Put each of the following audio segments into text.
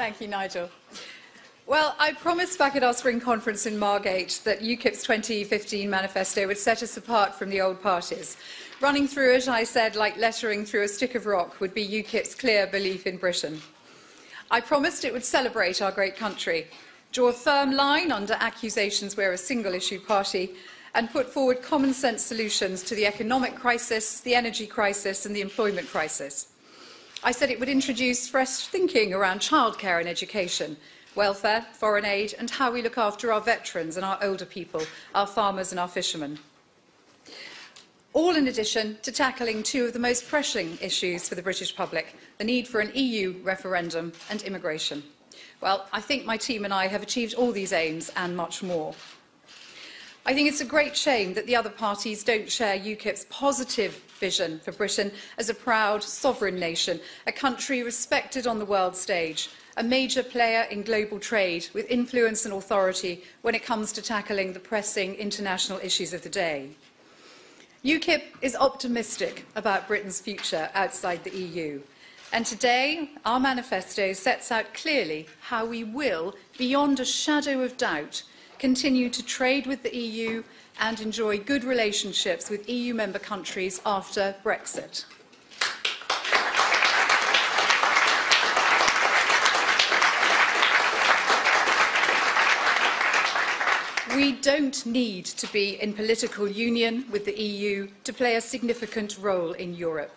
Thank you, Nigel. Well, I promised back at our spring conference in Margate that UKIP's 2015 manifesto would set us apart from the old parties. Running through it, I said, like lettering through a stick of rock, would be UKIP's clear belief in Britain. I promised it would celebrate our great country, draw a firm line under accusations we're a single-issue party, and put forward common-sense solutions to the economic crisis, the energy crisis and the employment crisis. I said it would introduce fresh thinking around childcare and education, welfare, foreign aid, and how we look after our veterans and our older people, our farmers and our fishermen. All in addition to tackling two of the most pressing issues for the British public, the need for an EU referendum and immigration. Well, I think my team and I have achieved all these aims and much more. I think it's a great shame that the other parties don't share UKIP's positive vision for Britain as a proud, sovereign nation, a country respected on the world stage, a major player in global trade with influence and authority when it comes to tackling the pressing international issues of the day. UKIP is optimistic about Britain's future outside the EU. And today, our manifesto sets out clearly how we will, beyond a shadow of doubt, continue to trade with the EU and enjoy good relationships with EU member countries after Brexit. We don't need to be in political union with the EU to play a significant role in Europe.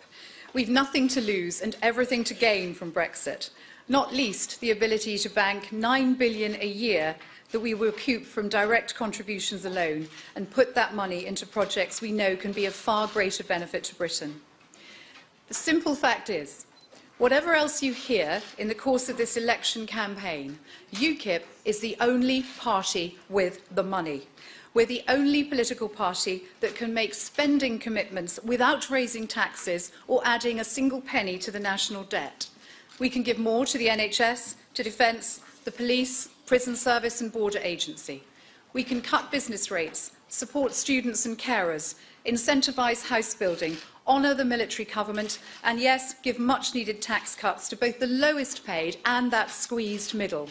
We've nothing to lose and everything to gain from Brexit, not least the ability to bank £9 billion a year that we will recoup from direct contributions alone and put that money into projects we know can be of far greater benefit to Britain. The simple fact is, whatever else you hear in the course of this election campaign, UKIP is the only party with the money. We're the only political party that can make spending commitments without raising taxes or adding a single penny to the national debt. We can give more to the NHS, to defence, the police, prison service and border agency. We can cut business rates, support students and carers, incentivise house building, honour the military government and, yes, give much-needed tax cuts to both the lowest paid and that squeezed middle.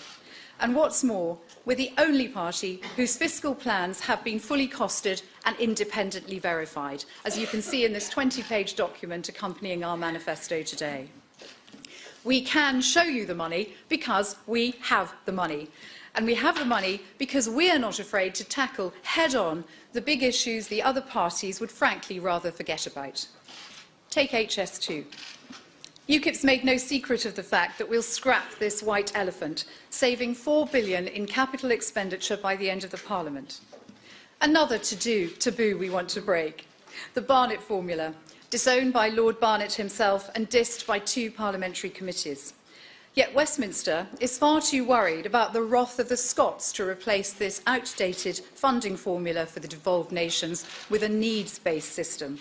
And what's more, we're the only party whose fiscal plans have been fully costed and independently verified, as you can see in this 20-page document accompanying our manifesto today. We can show you the money because we have the money. And we have the money because we are not afraid to tackle head-on the big issues the other parties would frankly rather forget about. Take HS2. UKIP's made no secret of the fact that we'll scrap this white elephant, saving £4 billion in capital expenditure by the end of the Parliament. Another taboo we want to break, the Barnett formula, disowned by Lord Barnett himself and dissed by 2 parliamentary committees. Yet Westminster is far too worried about the wrath of the Scots to replace this outdated funding formula for the devolved nations with a needs-based system.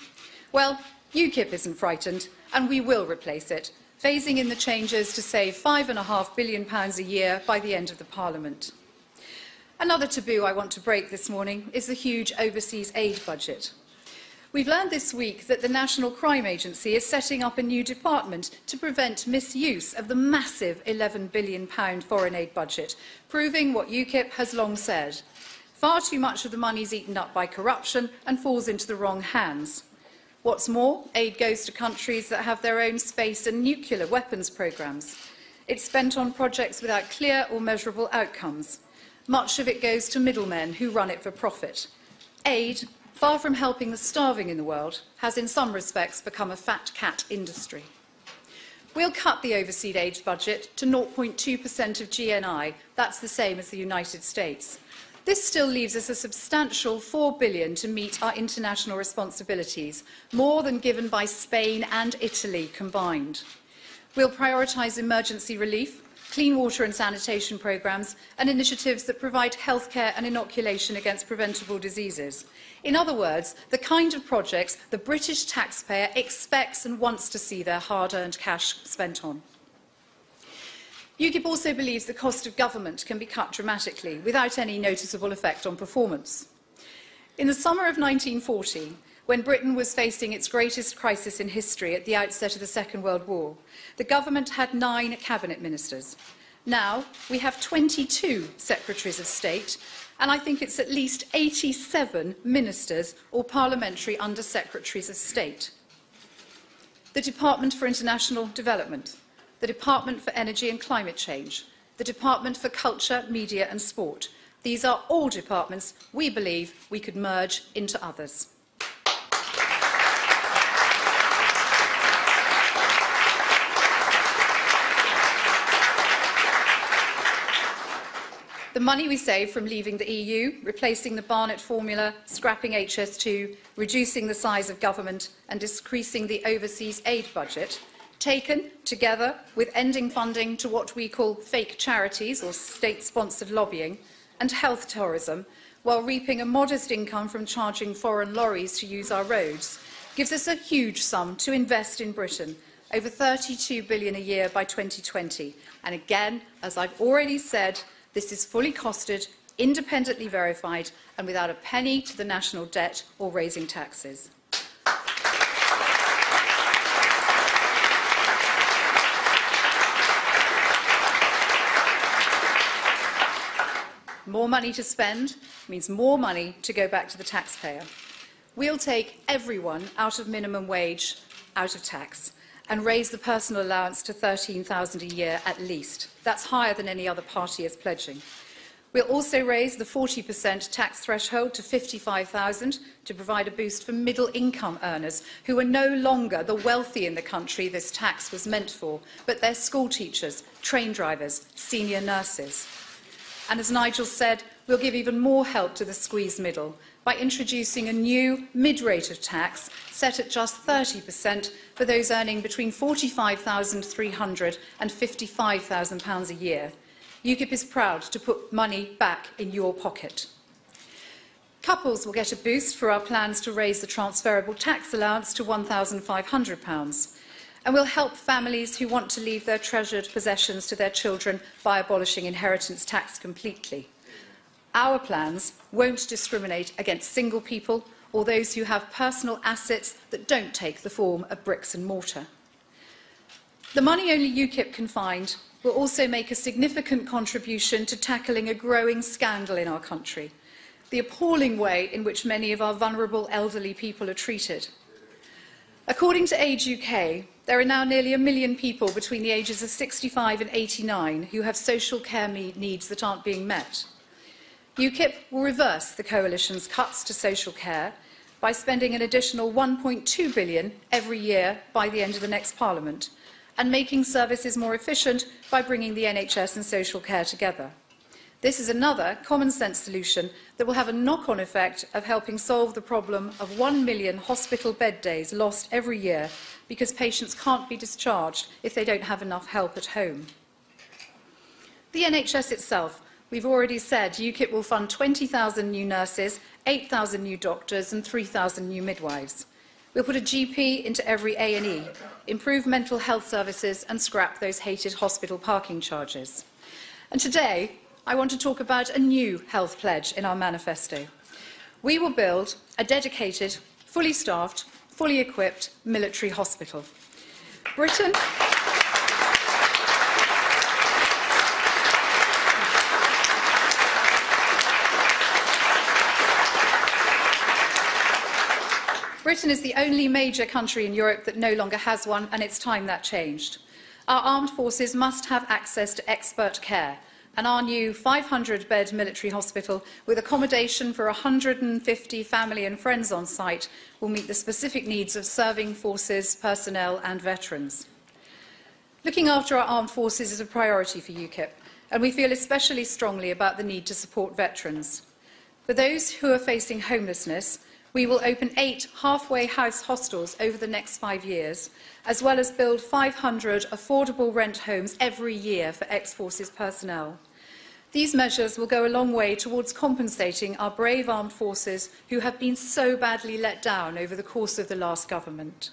Well, UKIP isn't frightened, and we will replace it, phasing in the changes to save £5.5 billion a year by the end of the Parliament. Another taboo I want to break this morning is the huge overseas aid budget. We've learned this week that the National Crime Agency is setting up a new department to prevent misuse of the massive £11 billion foreign aid budget, proving what UKIP has long said. Far too much of the money is eaten up by corruption and falls into the wrong hands. What's more, aid goes to countries that have their own space and nuclear weapons programmes. It's spent on projects without clear or measurable outcomes. Much of it goes to middlemen who run it for profit. Aid, far from helping the starving in the world, has in some respects become a fat cat industry. We'll cut the overseas aid budget to 0.2% of GNI. That's the same as the United States. This still leaves us a substantial £4 billion to meet our international responsibilities, more than given by Spain and Italy combined. We'll prioritise emergency relief, clean water and sanitation programmes, and initiatives that provide healthcare and inoculation against preventable diseases. In other words, the kind of projects the British taxpayer expects and wants to see their hard-earned cash spent on. UKIP also believes the cost of government can be cut dramatically without any noticeable effect on performance. In the summer of 1940, when Britain was facing its greatest crisis in history at the outset of the Second World War, the government had 9 cabinet ministers. Now we have 22 Secretaries of State, and I think it's at least 87 ministers or parliamentary under-secretaries of state. The Department for International Development, the Department for Energy and Climate Change, the Department for Culture, Media and Sport. These are all departments we believe we could merge into others. The money we save from leaving the EU, replacing the Barnett formula, scrapping HS2, reducing the size of government and decreasing the overseas aid budget, taken together with ending funding to what we call fake charities or state-sponsored lobbying and health tourism, while reaping a modest income from charging foreign lorries to use our roads, gives us a huge sum to invest in Britain, over £32 billion a year by 2020. And again, as I've already said, this is fully costed, independently verified, and without a penny to the national debt or raising taxes. More money to spend means more money to go back to the taxpayer. We'll take everyone out of minimum wage, out of tax, and raise the personal allowance to £13,000 a year at least. That's higher than any other party is pledging. We'll also raise the 40% tax threshold to £55,000 to provide a boost for middle-income earners who are no longer the wealthy in the country this tax was meant for, but they're school teachers, train drivers, senior nurses. And as Nigel said, we'll give even more help to the squeezed middle by introducing a new mid-rate of tax set at just 30% for those earning between £45,300 and £55,000 a year. UKIP is proud to put money back in your pocket. Couples will get a boost for our plans to raise the transferable tax allowance to £1,500. And we'll help families who want to leave their treasured possessions to their children by abolishing inheritance tax completely. Our plans won't discriminate against single people or those who have personal assets that don't take the form of bricks and mortar. The money only UKIP can find will also make a significant contribution to tackling a growing scandal in our country, the appalling way in which many of our vulnerable elderly people are treated. According to Age UK, there are now nearly 1 million people between the ages of 65 and 89 who have social care needs that aren't being met. UKIP will reverse the coalition's cuts to social care by spending an additional £1.2 billion every year by the end of the next Parliament, and making services more efficient by bringing the NHS and social care together. This is another common-sense solution that will have a knock-on effect of helping solve the problem of 1 million hospital bed days lost every year because patients can't be discharged if they don't have enough help at home. The NHS itself, we've already said UKIP will fund 20,000 new nurses, 8,000 new doctors and 3,000 new midwives. We'll put a GP into every A&E, improve mental health services and scrap those hated hospital parking charges. And today, I want to talk about a new health pledge in our manifesto. We will build a dedicated, fully staffed, fully equipped military hospital. Britain is the only major country in Europe that no longer has one, and it's time that changed. Our armed forces must have access to expert care, and our new 500-bed military hospital with accommodation for 150 family and friends on site will meet the specific needs of serving forces, personnel and veterans. Looking after our armed forces is a priority for UKIP, and we feel especially strongly about the need to support veterans. For those who are facing homelessness, we will open 8 halfway house hostels over the next 5 years, as well as build 500 affordable rent homes every year for ex-forces personnel. These measures will go a long way towards compensating our brave armed forces who have been so badly let down over the course of the last government.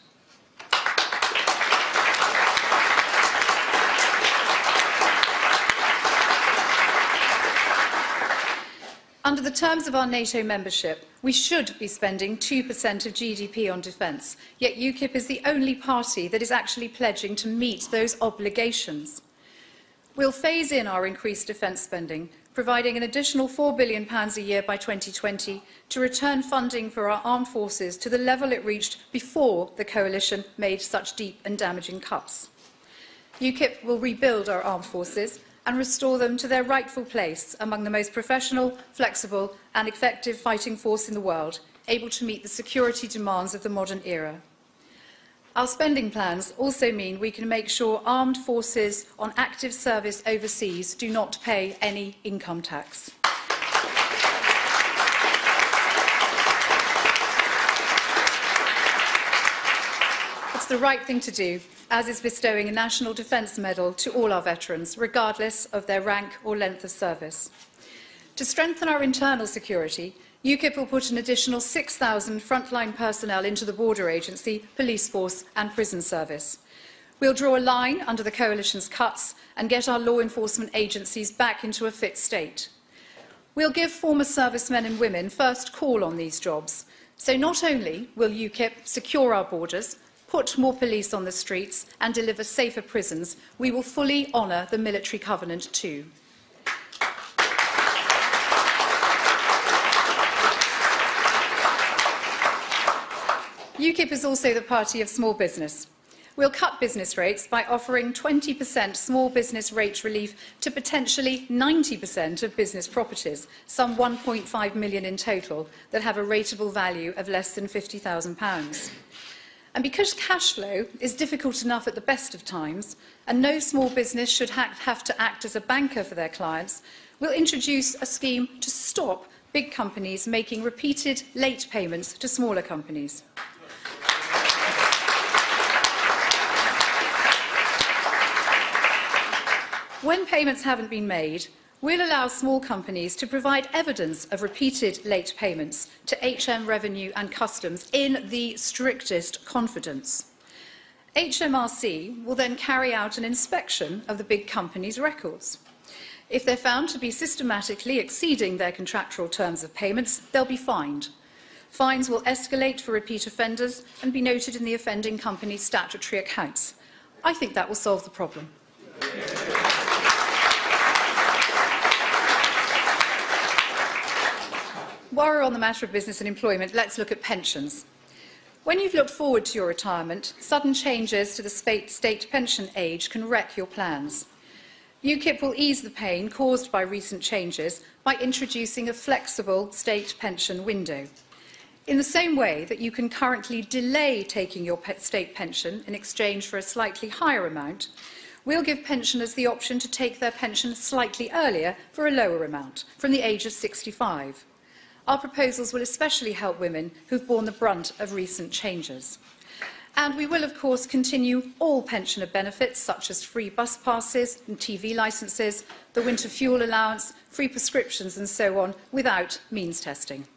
Under the terms of our NATO membership, we should be spending 2% of GDP on defence, yet UKIP is the only party that is actually pledging to meet those obligations. We'll phase in our increased defence spending, providing an additional £4 billion a year by 2020 to return funding for our armed forces to the level it reached before the coalition made such deep and damaging cuts. UKIP will rebuild our armed forces and restore them to their rightful place among the most professional, flexible and effective fighting force in the world, able to meet the security demands of the modern era. Our spending plans also mean we can make sure armed forces on active service overseas do not pay any income tax. It's the right thing to do, as is bestowing a National Defence Medal to all our veterans, regardless of their rank or length of service. To strengthen our internal security, UKIP will put an additional 6,000 frontline personnel into the border agency, police force and prison service. We'll draw a line under the coalition's cuts and get our law enforcement agencies back into a fit state. We'll give former servicemen and women first call on these jobs. So not only will UKIP secure our borders, put more police on the streets and deliver safer prisons, we will fully honour the military covenant too. UKIP is also the party of small business. We'll cut business rates by offering 20% small business rate relief to potentially 90% of business properties, some 1.5 million in total, that have a rateable value of less than £50,000. And because cash flow is difficult enough at the best of times, and no small business should have to act as a banker for their clients, we'll introduce a scheme to stop big companies making repeated late payments to smaller companies. When payments haven't been made, we'll allow small companies to provide evidence of repeated late payments to HM Revenue and Customs in the strictest confidence. HMRC will then carry out an inspection of the big company's records. If they're found to be systematically exceeding their contractual terms of payments, they'll be fined. Fines will escalate for repeat offenders and be noted in the offending company's statutory accounts. I think that will solve the problem. While we're on the matter of business and employment, let's look at pensions. When you've looked forward to your retirement, sudden changes to the state pension age can wreck your plans. UKIP will ease the pain caused by recent changes by introducing a flexible state pension window. In the same way that you can currently delay taking your state pension in exchange for a slightly higher amount, we'll give pensioners the option to take their pension slightly earlier for a lower amount, from the age of 65. Our proposals will especially help women who've borne the brunt of recent changes. And we will, of course, continue all pensioner benefits, such as free bus passes and TV licences, the winter fuel allowance, free prescriptions and so on, without means testing.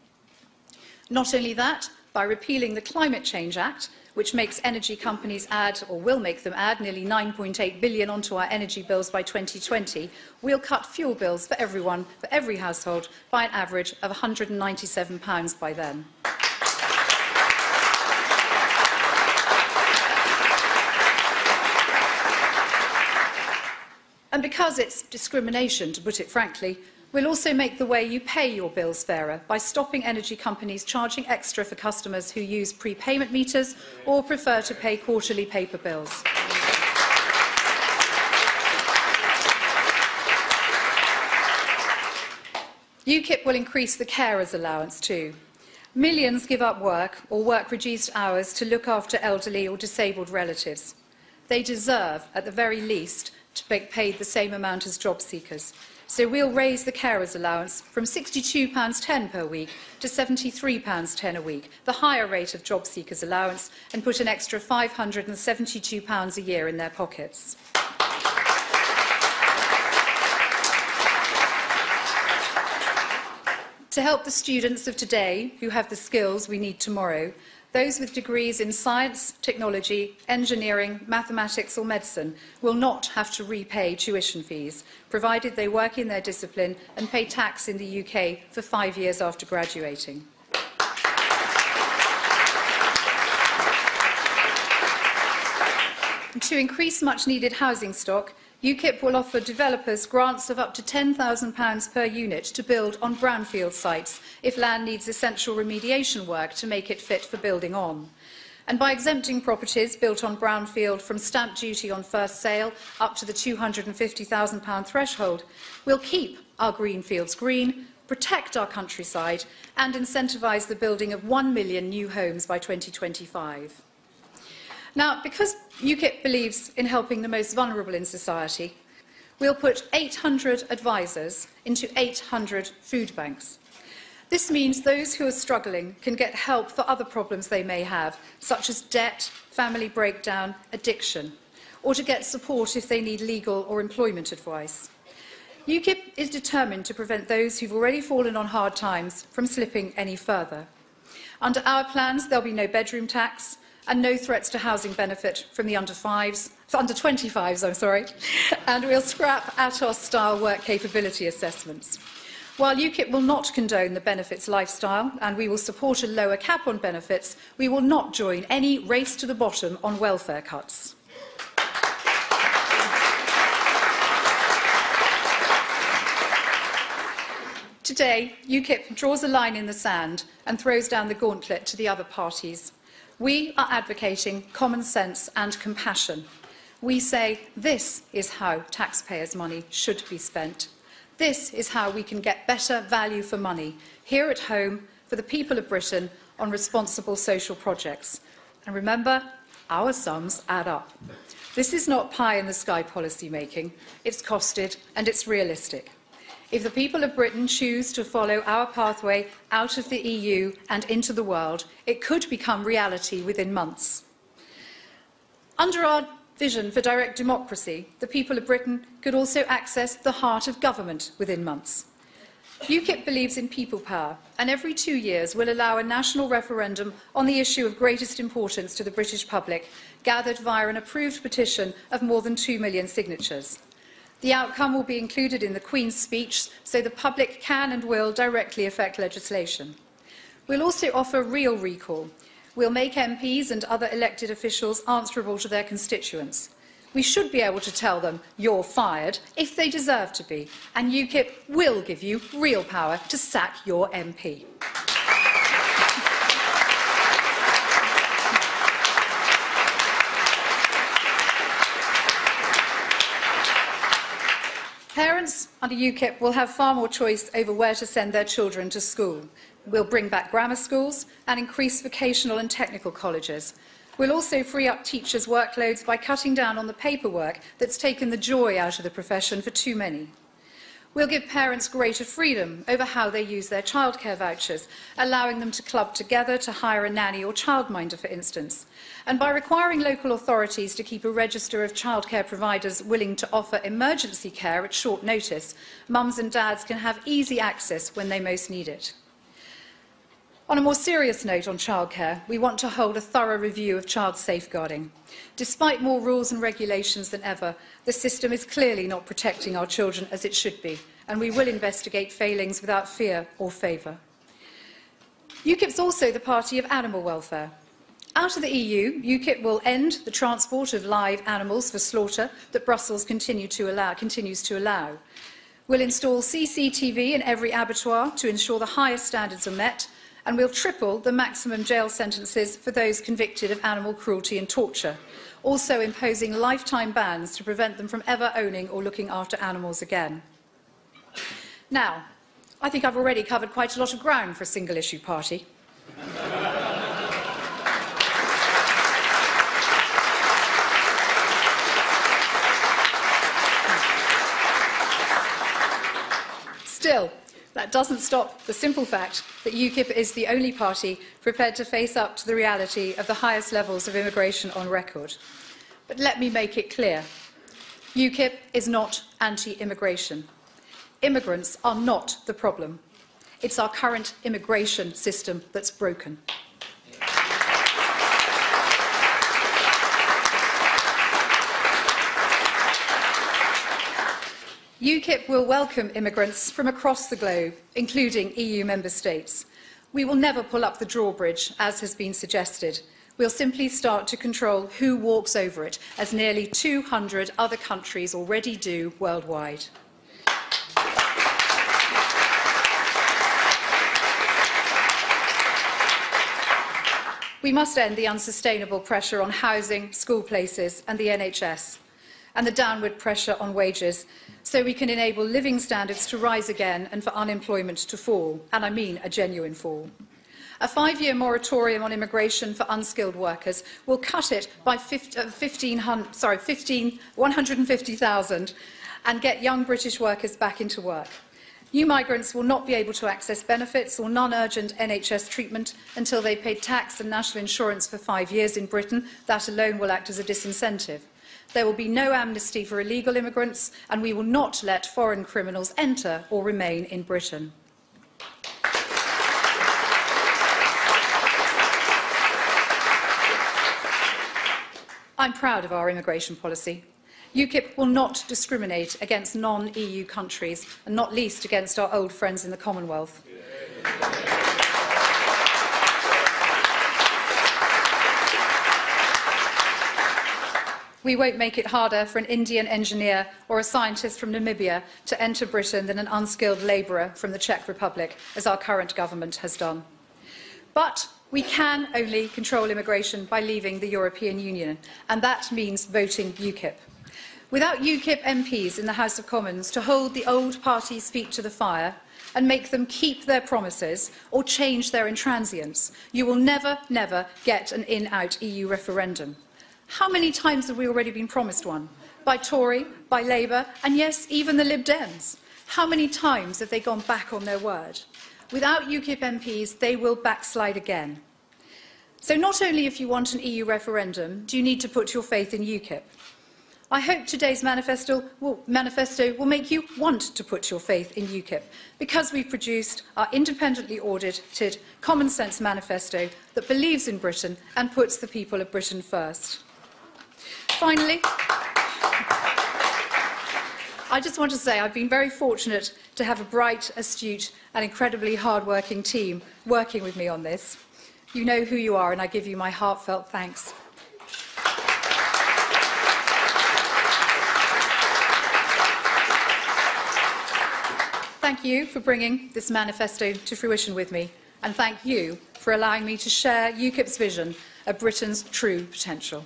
Not only that, by repealing the Climate Change Act, which makes energy companies add, or will make them add, nearly £9.8 billion onto our energy bills by 2020, we'll cut fuel bills for everyone, for every household, by an average of £197 by then. And because it's discrimination, to put it frankly, we'll also make the way you pay your bills fairer by stopping energy companies charging extra for customers who use prepayment meters or prefer to pay quarterly paper bills. UKIP will increase the carers allowance too. Millions give up work or work reduced hours to look after elderly or disabled relatives. They deserve, at the very least, to be paid the same amount as job seekers. So we'll raise the carers allowance from £62.10 per week to £73.10 a week, the higher rate of job seekers allowance, and put an extra £572 a year in their pockets. To help the students of today who have the skills we need tomorrow, those with degrees in science, technology, engineering, mathematics or medicine will not have to repay tuition fees, provided they work in their discipline and pay tax in the UK for 5 years after graduating. To increase much-needed housing stock, UKIP will offer developers grants of up to £10,000 per unit to build on brownfield sites if land needs essential remediation work to make it fit for building on. And by exempting properties built on brownfield from stamp duty on first sale up to the £250,000 threshold, we'll keep our greenfields green, protect our countryside and incentivise the building of 1 million new homes by 2025. Now, because UKIP believes in helping the most vulnerable in society, we'll put 800 advisors into 800 food banks. This means those who are struggling can get help for other problems they may have, such as debt, family breakdown, addiction, or to get support if they need legal or employment advice. UKIP is determined to prevent those who've already fallen on hard times from slipping any further. Under our plans, there'll be no bedroom tax and no threats to housing benefit from the under 25s, and we'll scrap Atos-style work capability assessments. While UKIP will not condone the benefits lifestyle and we will support a lower cap on benefits, we will not join any race to the bottom on welfare cuts. Today, UKIP draws a line in the sand and throws down the gauntlet to the other parties. We are advocating common sense and compassion. We say this is how taxpayers' money should be spent. This is how we can get better value for money here at home for the people of Britain on responsible social projects. And remember, our sums add up. This is not pie-in-the-sky policy making. It's costed and it's realistic. If the people of Britain choose to follow our pathway out of the EU and into the world, it could become reality within months. Under our vision for direct democracy, the people of Britain could also access the heart of government within months. UKIP believes in people power, and every 2 years will allow a national referendum on the issue of greatest importance to the British public, gathered via an approved petition of more than 2 million signatures. The outcome will be included in the Queen's speech, so the public can and will directly affect legislation. We'll also offer real recall. We'll make MPs and other elected officials answerable to their constituents. We should be able to tell them, you're fired, if they deserve to be, and UKIP will give you real power to sack your MP. Parents under UKIP will have far more choice over where to send their children to school. We'll bring back grammar schools and increase vocational and technical colleges. We'll also free up teachers' workloads by cutting down on the paperwork that's taken the joy out of the profession for too many. We'll give parents greater freedom over how they use their childcare vouchers, allowing them to club together to hire a nanny or childminder, for instance. And by requiring local authorities to keep a register of childcare providers willing to offer emergency care at short notice, mums and dads can have easy access when they most need it. On a more serious note on childcare, we want to hold a thorough review of child safeguarding. Despite more rules and regulations than ever, the system is clearly not protecting our children as it should be, and we will investigate failings without fear or favour. UKIP's also the party of animal welfare. Out of the EU, UKIP will end the transport of live animals for slaughter that Brussels continues to allow. We'll install CCTV in every abattoir to ensure the highest standards are met, and we'll triple the maximum jail sentences for those convicted of animal cruelty and torture, also imposing lifetime bans to prevent them from ever owning or looking after animals again. Now, I think I've already covered quite a lot of ground for a single-issue party. Still, that doesn't stop the simple fact that UKIP is the only party prepared to face up to the reality of the highest levels of immigration on record. But let me make it clear. UKIP is not anti-immigration. Immigrants are not the problem. It's our current immigration system that's broken. UKIP will welcome immigrants from across the globe, including EU member states. We will never pull up the drawbridge, as has been suggested. we'll simply start to control who walks over it, as nearly 200 other countries already do worldwide. We must end the unsustainable pressure on housing, school places and the NHS, and the downward pressure on wages, so we can enable living standards to rise again and for unemployment to fall, and I mean a genuine fall. A 5-year moratorium on immigration for unskilled workers will cut it by 150,000 and get young British workers back into work. New migrants will not be able to access benefits or non-urgent NHS treatment until they pay tax and national insurance for 5 years in Britain. That alone will act as a disincentive. There will be no amnesty for illegal immigrants, and we will not let foreign criminals enter or remain in Britain. I'm proud of our immigration policy. UKIP will not discriminate against non-EU countries, and not least against our old friends in the Commonwealth. We won't make it harder for an Indian engineer or a scientist from Namibia to enter Britain than an unskilled labourer from the Czech Republic, as our current government has done. But we can only control immigration by leaving the European Union, and that means voting UKIP. Without UKIP MPs in the House of Commons to hold the old party's feet to the fire and make them keep their promises or change their intransience, you will never, never get an in-out EU referendum. How many times have we already been promised one? By Tory, by Labour, and yes, even the Lib Dems. How many times have they gone back on their word? Without UKIP MPs, they will backslide again. So not only if you want an EU referendum do you need to put your faith in UKIP. I hope today's manifesto will make you want to put your faith in UKIP, because we've produced our independently audited common sense manifesto that believes in Britain and puts the people of Britain first. Finally, I just want to say I've been very fortunate to have a bright, astute and incredibly hard-working team working with me on this. You know who you are, and I give you my heartfelt thanks. Thank you for bringing this manifesto to fruition with me, and thank you for allowing me to share UKIP's vision of Britain's true potential.